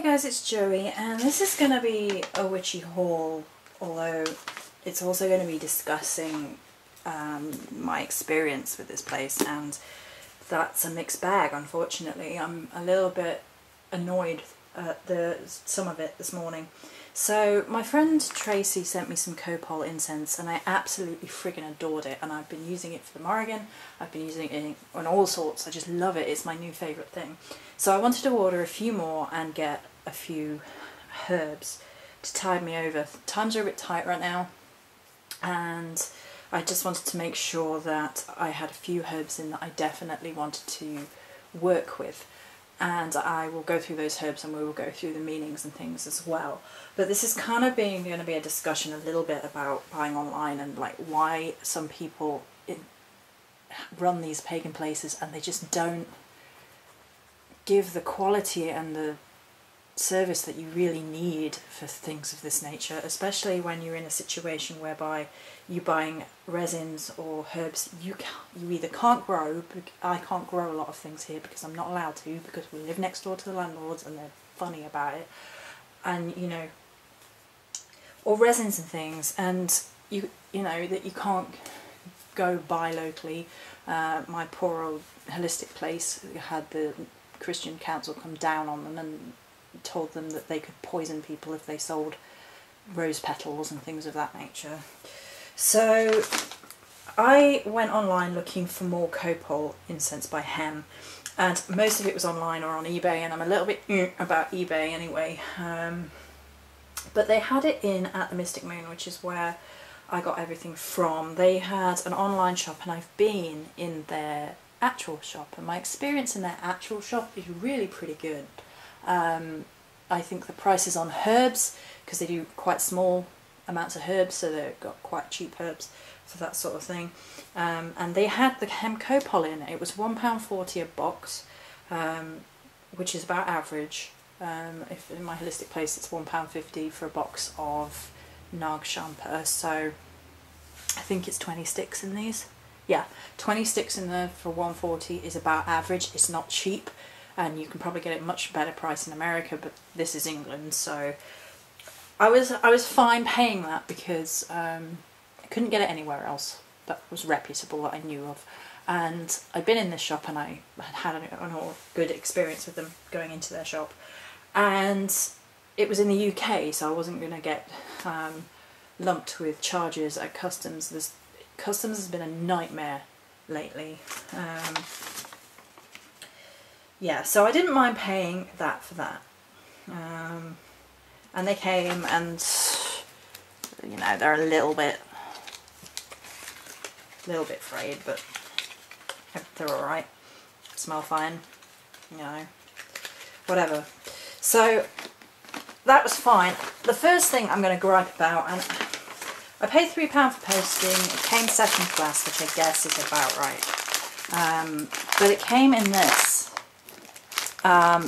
Hey guys, it's Joey, and this is going to be a witchy haul, although it's also going to be discussing my experience with this place, and that's a mixed bag, unfortunately. I'm a little bit annoyed at some of it this morning. So my friend Tracy sent me some copal incense, and I absolutely friggin' adored it, and I've been using it for the Morrigan, I've been using it on all sorts. I just love it, it's my new favourite thing. So I wanted to order a few more and get a few herbs to tide me over. Times are a bit tight right now, and I just wanted to make sure that I had a few herbs in that I definitely wanted to work with. And I will go through those herbs and we will go through the meanings and things as well. But this is kind of going to be a discussion a little bit about buying online and like why some people run these pagan places and they just don't give the quality and the service that you really need for things of this nature, especially when you're in a situation whereby you're buying resins or herbs you either can't grow. I can't grow a lot of things here because I'm not allowed to, because we live next door to the landlords and they're funny about it, and you know, or resins and things, and you know that you can't go buy locally. My poor old holistic place had the Christian council come down on them and told them that they could poison people if they sold rose petals and things of that nature. So I went online looking for more copal incense by hem, and most of it was online or on eBay, and I'm a little bit about eBay anyway, but they had it in at the Mystic Moon, which is where I got everything from. They had an online shop, and I've been in their actual shop, and my experience in their actual shop is really pretty good. I think the prices on herbs, because they do quite small amounts of herbs, so they've got quite cheap herbs for that sort of thing. And they had the hem copal in. It was £1.40 a box, which is about average. If in my holistic place it's £1.50 for a box of Nag Champa, so I think it's 20 sticks in these. Yeah, 20 sticks in there for £1.40 is about average. It's not cheap, and you can probably get it much better price in America, but this is England, so I was fine paying that because I couldn't get it anywhere else that was reputable that I knew of. And I'd been in this shop and I had a good experience with them going into their shop, and it was in the UK, so I wasn't going to get lumped with charges at customs. Customs has been a nightmare lately. Yeah, so I didn't mind paying that for that. And they came, and you know, they're a little bit frayed, but they're alright. Smell fine, you know, whatever. So that was fine. The first thing I'm going to gripe about, and I paid £3 for posting. It came second class, which I guess is about right. But it came in this.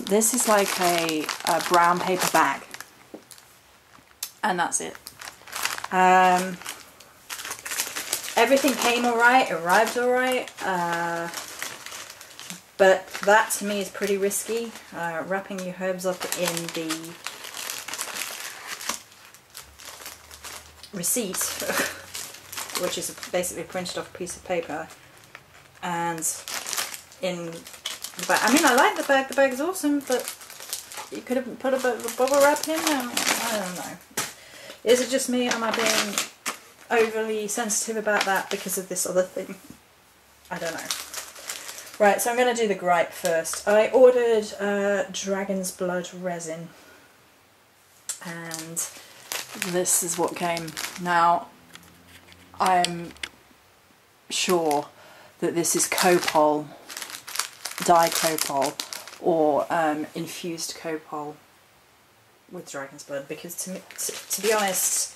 This is like a brown paper bag, and that's it. Everything came alright, arrived alright, but that to me is pretty risky. Wrapping your herbs up in the receipt, which is basically a printed off piece of paper, and in the bag. I mean, I like the bag. The bag is awesome, but you could have put a bit of bubble wrap in there. I don't know. Is it just me? Am I being overly sensitive about that because of this other thing? I don't know. Right, so I'm going to do the gripe first. I ordered dragon's blood resin, and this is what came. Now, I'm sure that this is copal, dyed copal, or infused copal with dragon's blood, because to be honest,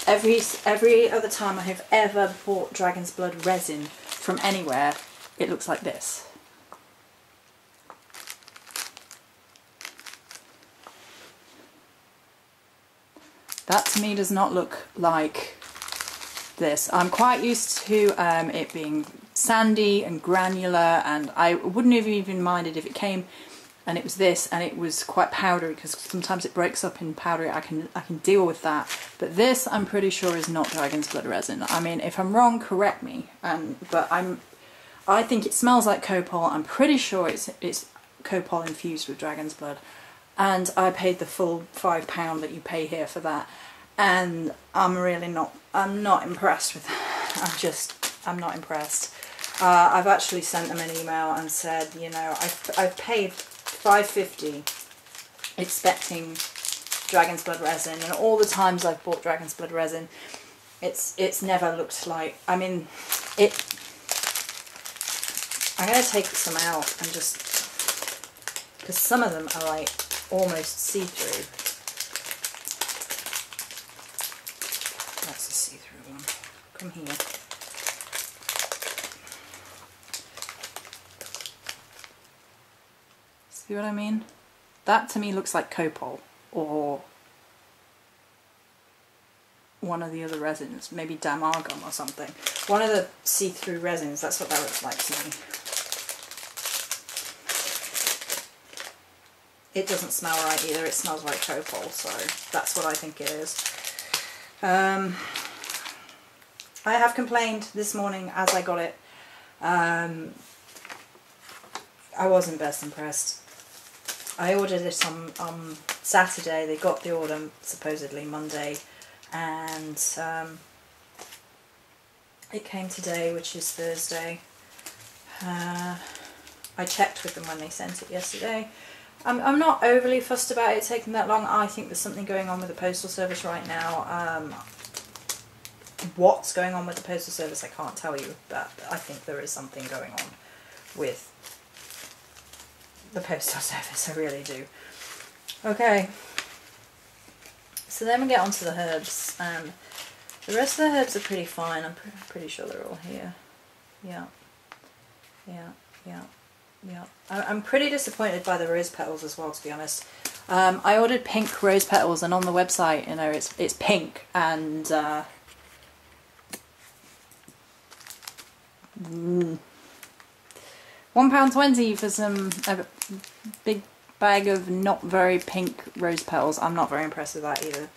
every other time I have ever bought dragon's blood resin from anywhere, it looks like this. That to me does not look like this. I'm quite used to it being sandy and granular, and I wouldn't have even minded if it came and it was this, and it was quite powdery because sometimes it breaks up in powdery. I can deal with that, but this I'm pretty sure is not dragon's blood resin. I mean, if I'm wrong, correct me. But I think it smells like copal. I'm pretty sure it's copal infused with dragon's blood, and I paid the full £5 that you pay here for that, and I'm not impressed with that. I'm not impressed. I've actually sent them an email and said, you know, I've paid $5.50 expecting dragon's blood resin, and all the times I've bought dragon's blood resin, it's never looked like, I mean, I'm going to take some out and just, because some of them are like almost see-through. That's a see-through one. Come here. See what I mean? That to me looks like copal, or one of the other resins, maybe damargum or something. One of the see-through resins, that's what that looks like to me. It doesn't smell right either, it smells like copal, so that's what I think it is. I have complained this morning as I got it. I wasn't best impressed. I ordered it on Saturday. They got the order supposedly Monday, and it came today, which is Thursday. I checked with them when they sent it yesterday. I'm not overly fussed about it taking that long. I think there's something going on with the Postal Service right now. What's going on with the Postal Service I can't tell you, but I think there is something going on with the Postal Service, I really do. Okay, so then we get onto the herbs, and the rest of the herbs are pretty fine. I'm pretty sure they're all here. Yeah. I'm pretty disappointed by the rose petals as well, to be honest. I ordered pink rose petals, and on the website, you know, it's pink, and £1.20 for a big bag of not very pink rose petals. I'm not very impressed with that either.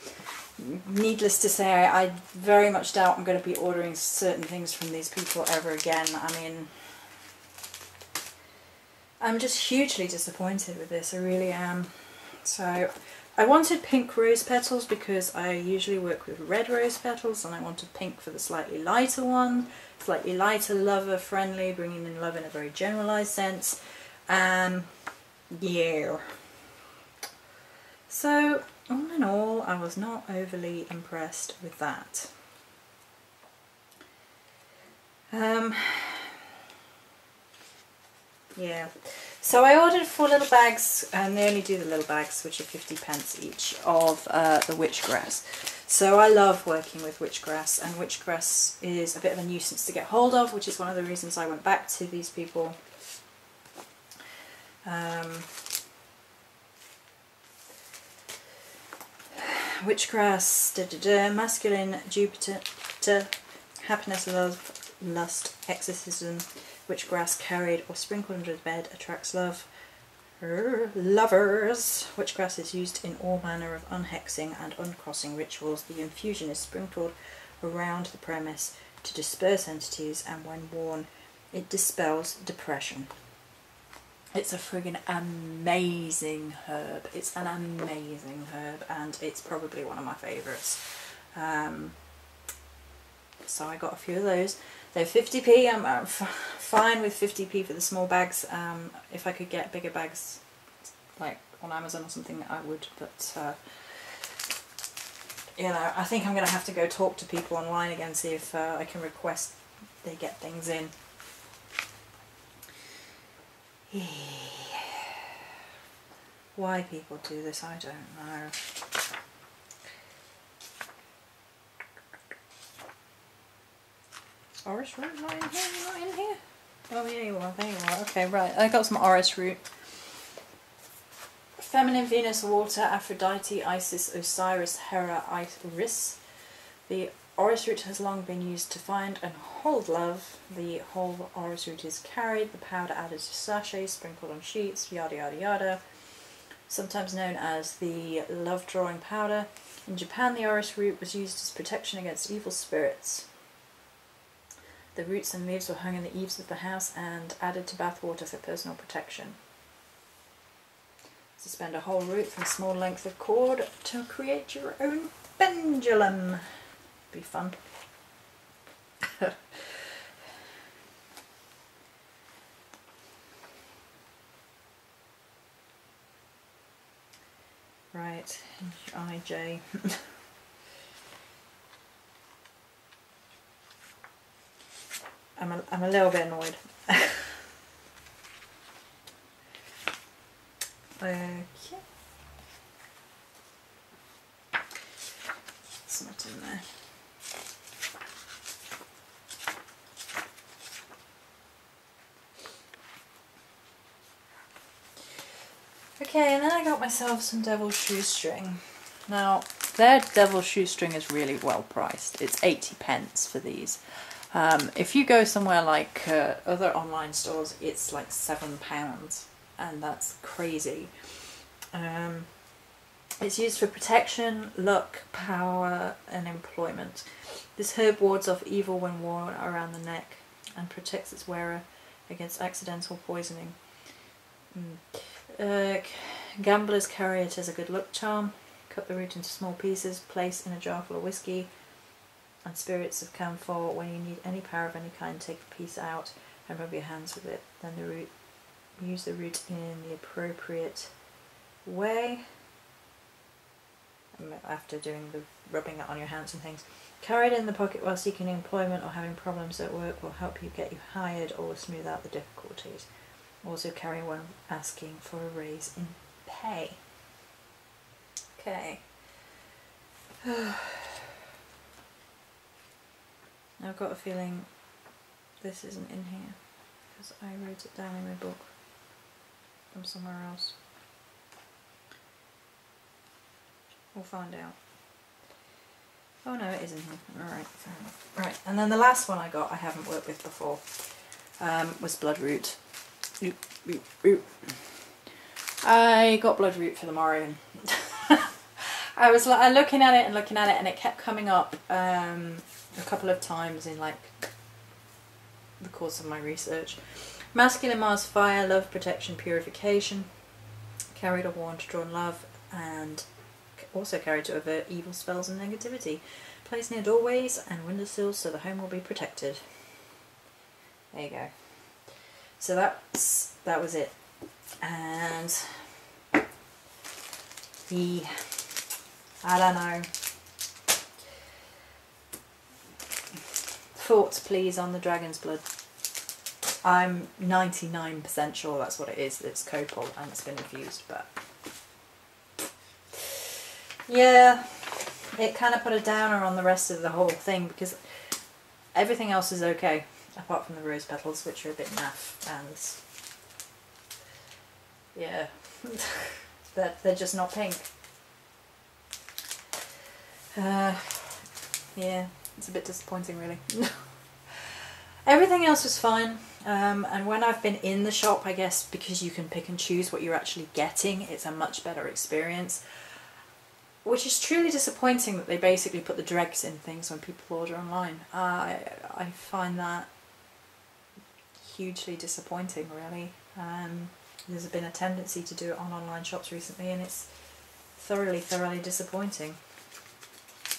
Needless to say, I very much doubt I'm going to be ordering certain things from these people ever again. I mean, I'm just hugely disappointed with this, I really am. So, I wanted pink rose petals because I usually work with red rose petals, and I wanted pink for the slightly lighter one. Slightly lighter, lover friendly, bringing in love in a very generalised sense. Yeah. So, all in all, I was not overly impressed with that. Yeah. So I ordered 4 little bags, and they only do the little bags, which are 50p each, of the witchgrass. So I love working with witchgrass, and witchgrass is a bit of a nuisance to get hold of, which is one of the reasons I went back to these people. Witchgrass, masculine, Jupiter, happiness, love, lust, exorcism. Witchgrass carried or sprinkled under the bed attracts love. Lovers. Witchgrass is used in all manner of unhexing and uncrossing rituals. The infusion is sprinkled around the premise to disperse entities, and when worn, it dispels depression. It's a friggin' amazing herb. It's an amazing herb, and it's probably one of my favourites. So I got a few of those. They're 50p. I'm fine with 50p for the small bags. If I could get bigger bags, like on Amazon or something, I would. But you know, I think I'm going to have to go talk to people online again, see if I can request they get things in. Why people do this, I don't know. Orris root, not in here, not in here. Oh yeah, you are, there you are. Okay, right, I got some orris root. Feminine, Venus, water, Aphrodite, Isis, Osiris, Hera, Iris. The Orris root has long been used to find and hold love. The whole orris root is carried, the powder added to sachets, sprinkled on sheets, yada yada yada. Sometimes known as the love drawing powder. In Japan, the orris root was used as protection against evil spirits. The roots and leaves were hung in the eaves of the house and added to bathwater for personal protection. Suspend a whole root from a small length of cord to create your own pendulum. Be fun. Right, IJ. I'm a little bit annoyed. Okay. It's not in there. Okay, and then I got myself some devil's shoestring. Now, their devil's shoestring is really well priced. It's 80p for these. If you go somewhere like other online stores, it's like £7, and that's crazy. It's used for protection, luck, power, and employment. This herb wards off evil when worn around the neck and protects its wearer against accidental poisoning. Gamblers carry it as a good luck charm. Cut the root into small pieces, place in a jar full of whiskey and spirits of camphor. When you need any power of any kind, take a piece out and rub your hands with it. Then the root, use the root in the appropriate way. After doing the rubbing it on your hands and things. Carry it in the pocket while seeking employment or having problems at work will help you get you hired or smooth out the difficulties. Also carry one asking for a raise in pay. Okay. I've got a feeling this isn't in here because I wrote it down in my book from somewhere else. We'll find out. Oh no, it is in here. Alright, fair enough. Right, and then the last one I got I haven't worked with before was Bloodroot. I got Bloodroot for the morrow. I was like looking at it and it kept coming up a couple of times in like the course of my research. Masculine Mars fire, love, protection, purification. Carried or worn to draw love, and also carried to avert evil spells and negativity. Placed near doorways and windowsills so the home will be protected. There you go. So that was it. And I don't know. Thoughts please on the dragon's blood. I'm 99% sure that's what it is. It's copal and it's been infused, but yeah, it kind of put a downer on the rest of the whole thing because everything else is okay apart from the rose petals, which are a bit naff, and yeah, they're just not pink. Yeah, it's a bit disappointing really. Everything else was fine, and when I've been in the shop, I guess because you can pick and choose what you're actually getting, it's a much better experience. Which is truly disappointing that they basically put the dregs in things when people order online. I find that hugely disappointing really. There's been a tendency to do it on online shops recently and it's thoroughly disappointing.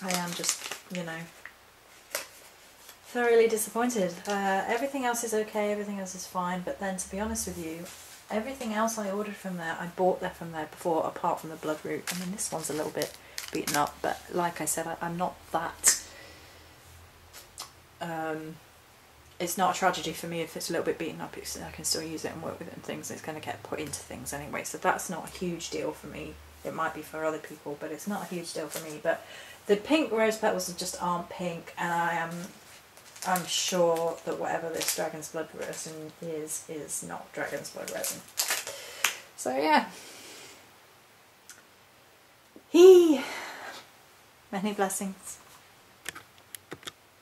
I am just, you know, thoroughly disappointed. Everything else is okay, everything else is fine, but then to be honest with you, everything else I ordered from there, I bought there from there before, apart from the Bloodroot. I mean, this one's a little bit beaten up, but like I said, I'm not that... it's not a tragedy for me if it's a little bit beaten up. I can still use it and work with it and things. It's going to get put into things anyway, so that's not a huge deal for me. It might be for other people, but it's not a huge deal for me. But the pink rose petals just aren't pink, and I'm sure that whatever this dragon's blood resin is not dragon's blood resin. So yeah. Many blessings.